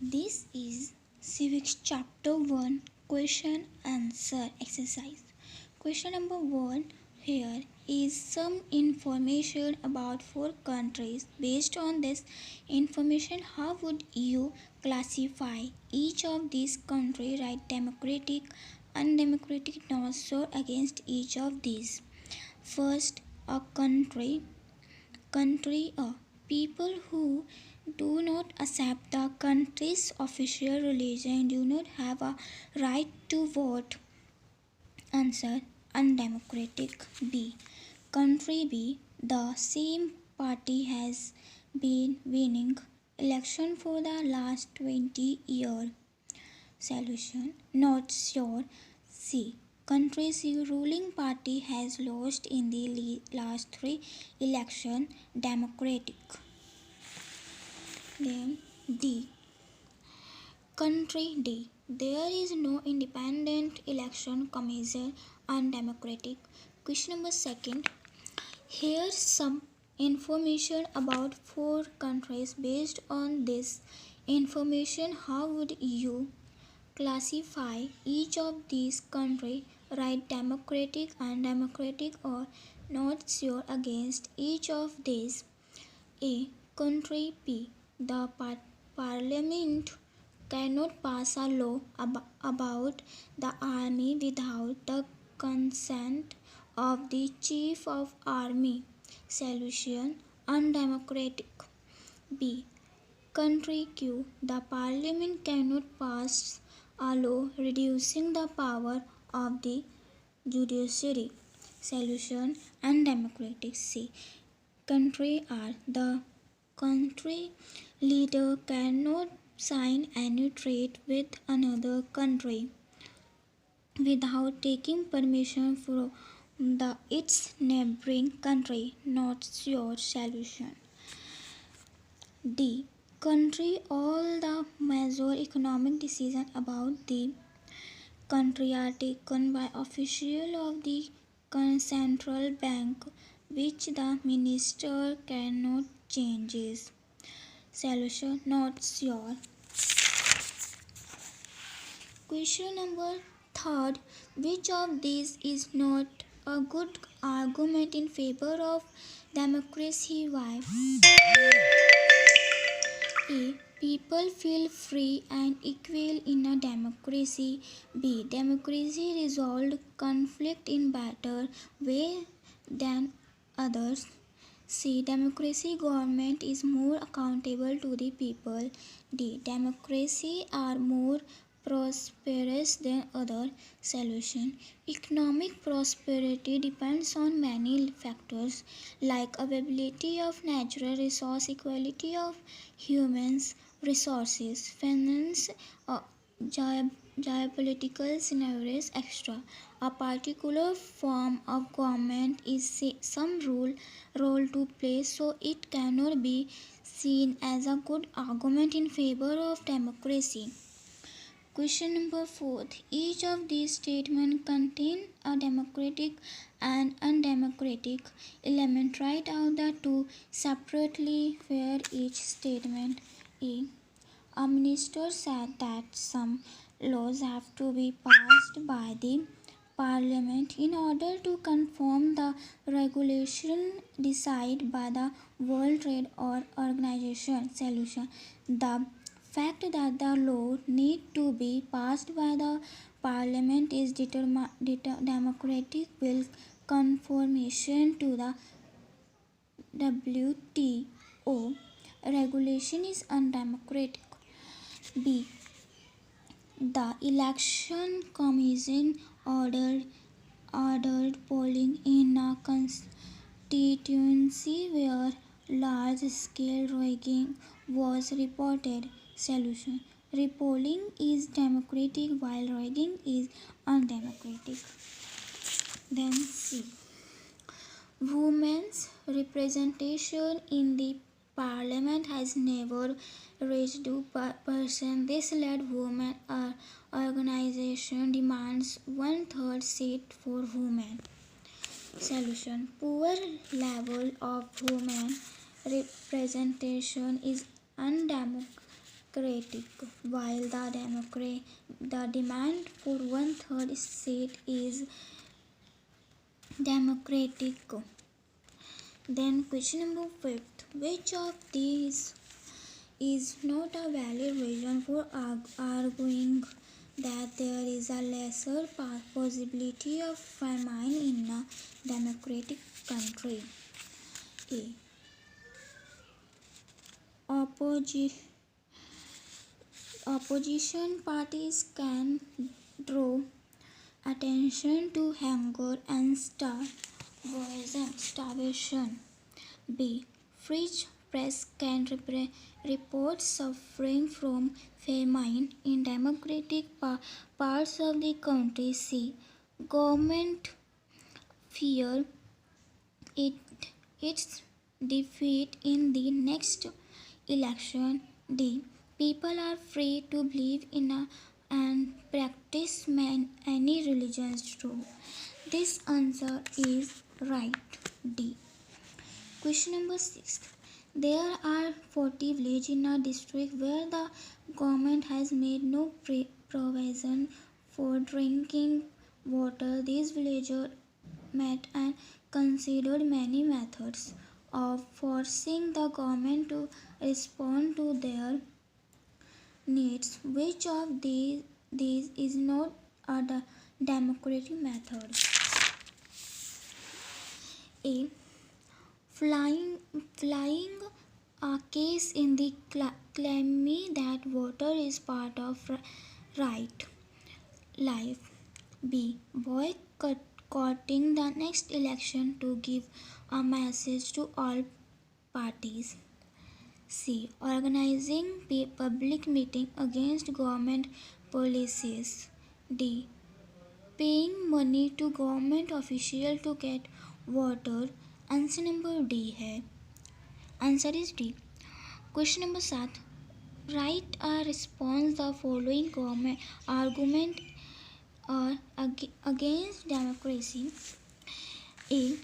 This is CIVIC Chapter 1 Question Answer Exercise. Question number 1. Here is some information about 4 countries. Based on this information, how would you classify each of these countries? Write democratic, undemocratic, not so against each of these. First, a country people who do not accept the country's official religion do not have a right to vote. Answer: undemocratic. B. Country B. The same party has been winning election for the last 20 years. Solution: not sure. C. Country's ruling party has lost in the last 3 elections. Democratic. Then D. Country D. There is no independent election commission. Undemocratic. Question number 2. Here's some information about 4 countries. Based on this information, how would you classify each of these countries? Write democratic, undemocratic, or not sure against each of these. A. Country P. The parliament cannot pass a law about the army without the consent of the chief of army. Solution: undemocratic. B. Country Q. The parliament cannot pass a law reducing the power of the judiciary. Solution: undemocratic. C. Country R. The country leader cannot sign any treaty with another country without taking permission from its neighboring country. Not your solution. D. Country all the major economic decisions about the country are taken by officials of the central bank, which the minister cannot change. Solution: not sure. Question number 3. Which of these is not a good argument in favor of democracy? Why? A. People feel free and equal in a democracy. B. Democracy resolves conflict in better way than others. C. Democracy government is more accountable to the people. D. Democracy are more prosperous than other. Solution: economic prosperity depends on many factors like availability of natural resource, equality of human resources, finance, geopolitical scenarios, etc. A particular form of government is some role to play, so it cannot be seen as a good argument in favor of democracy. Question number 4. Each of these statements contain a democratic and undemocratic element. Write out the two separately for each statement. A. A minister said that some laws have to be passed by the Parliament in order to conform the regulation decided by the World Trade Organization. Solution: the fact that the law need to be passed by the Parliament is democratic will conformation to the WTO regulation is undemocratic. B. The election commission ordered polling in a constituency where large-scale rigging was reported. Solution: repolling is democratic while rigging is undemocratic. Then C. Women's representation in the Parliament has never reached 2%. This led women organization demands 1/3 seat for women. Solution: poor level of women representation is undemocratic while the demand for one-third seat is democratic. Then question number 5. Which of these is not a valid reason for arguing that there is a lesser possibility of famine in a democratic country? A. Opposition parties can draw attention to hunger and starvation. B. Free press can report suffering from famine in democratic parts of the country. C. Government fear its defeat in the next election. D. People are free to believe in and practice any religion too. This answer is right. D. Question number 6. There are 40 villages in a district where the government has made no provision for drinking water. These villagers met and considered many methods of forcing the government to respond to their needs. Which of these is not a democratic method? A. Flying a case in the claiming that water is part of right life. B. Boycotting the next election to give a message to all parties. C. Organizing public meeting against government policies. D. Paying money to government official to get water. Answer number D है. Answer is D. Question number 7. Write a response the following argument against democracy. A.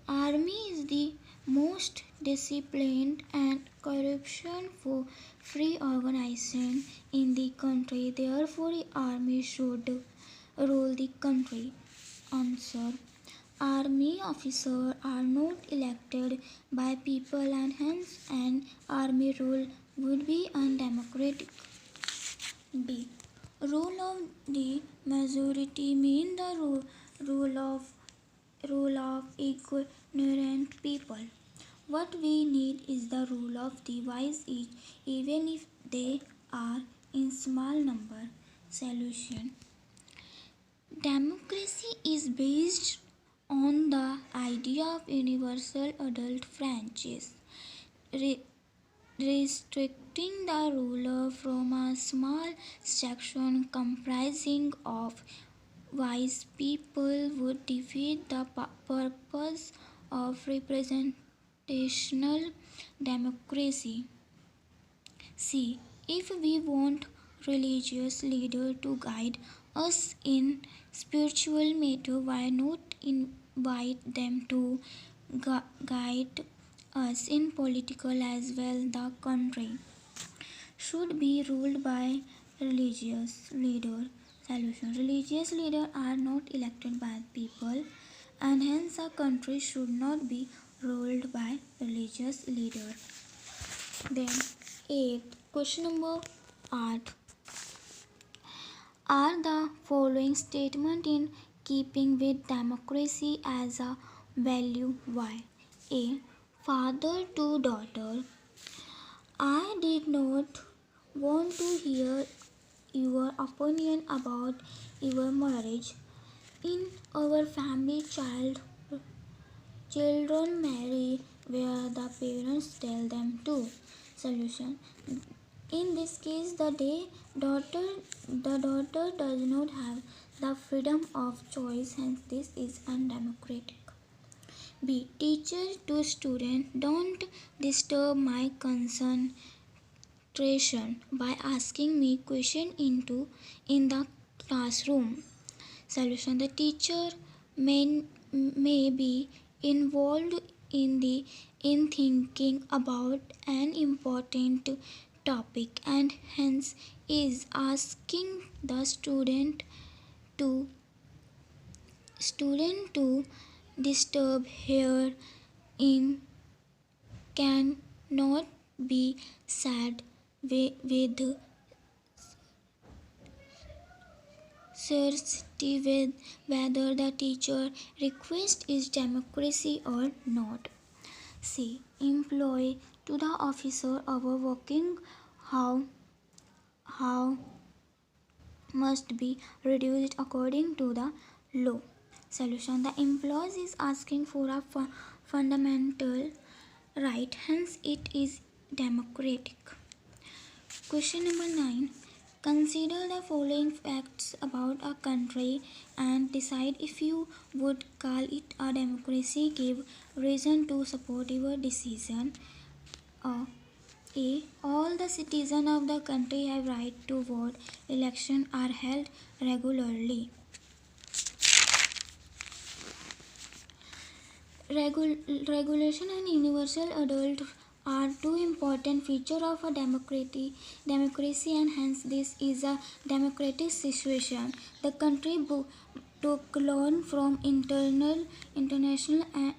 Army is the most disciplined and corruption for free organization in the country. Therefore, the army should rule the country. Answer. Army officers are not elected by people and hence an army rule would be undemocratic. B. Rule of the majority means the rule of ignorant people. What we need is the rule of the wise, even if they are in small number. Solution. Democracy is based on the idea of universal adult franchise, restricting the ruler from a small section comprising of wise people would defeat the purpose of representational democracy. C. If we want religious leaders to guide us in spiritual matter, why not invite them to guide us in political as well? The country should be ruled by religious leaders. Solution. Religious leaders are not elected by people and hence a country should not be ruled by religious leaders. Then 8. Question number 8. Are the following statements in keeping with democracy as a value? Why? A. Father to daughter. I did not want to hear your opinion about your marriage. In our family, children marry where the parents tell them to. Solution. In this case, the daughter does not have the freedom of choice, hence this is undemocratic. B. Teacher to student. Don't disturb my concentration by asking me question in the classroom. Solution. The teacher may be involved in thinking about an important topic and hence is asking the student to disturb here in cannot be said with certainty whether the teacher request is democracy or not. C. Employ to the officer overworking how must be reduced according to the law. Solution. The employee is asking for a fundamental right, hence it is democratic. Question number 9. Consider the following facts about a country and decide if you would call it a democracy. Give reason to support your decision. A. All the citizens of the country have right to vote. Elections are held regularly. Regulation and universal adult are two important features of a democracy and hence this is a democratic situation. The country took loan from international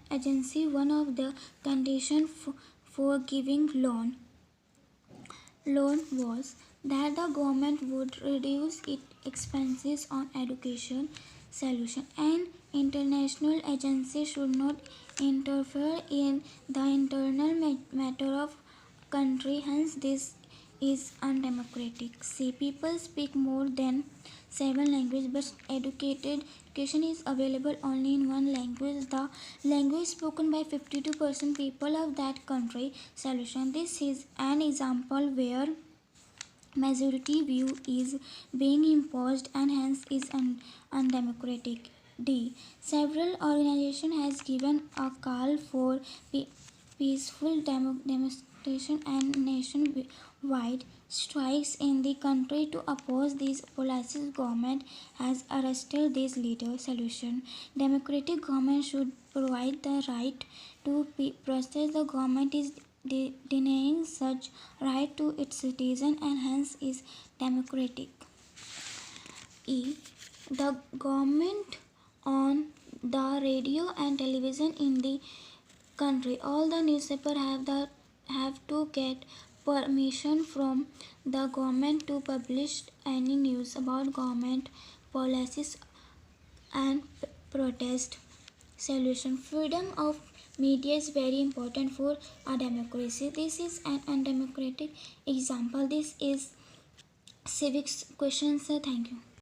agency. One of the conditions for giving loan was that the government would reduce its expenses on education. Solution. An international agency should not interfere in the internal matter of country, hence this is undemocratic. See, people speak more than 7 languages, but education is available only in one language, the language spoken by 52% people of that country. Solution. This is an example where majority view is being imposed and hence is undemocratic. D. Several organizations has given a call for peaceful demonstration and nationwide strikes in the country to oppose these policies. Government has arrested these leaders. Solution. Democratic government should provide the right to protest. The government is denying such right to its citizens and hence is democratic. E. The government on the radio and television in the country. All the newspapers have to get permission from the government to publish any news about government policies and protest. Solution. Freedom of media is very important for a democracy. This is an undemocratic example. This is civics questions. Thank you.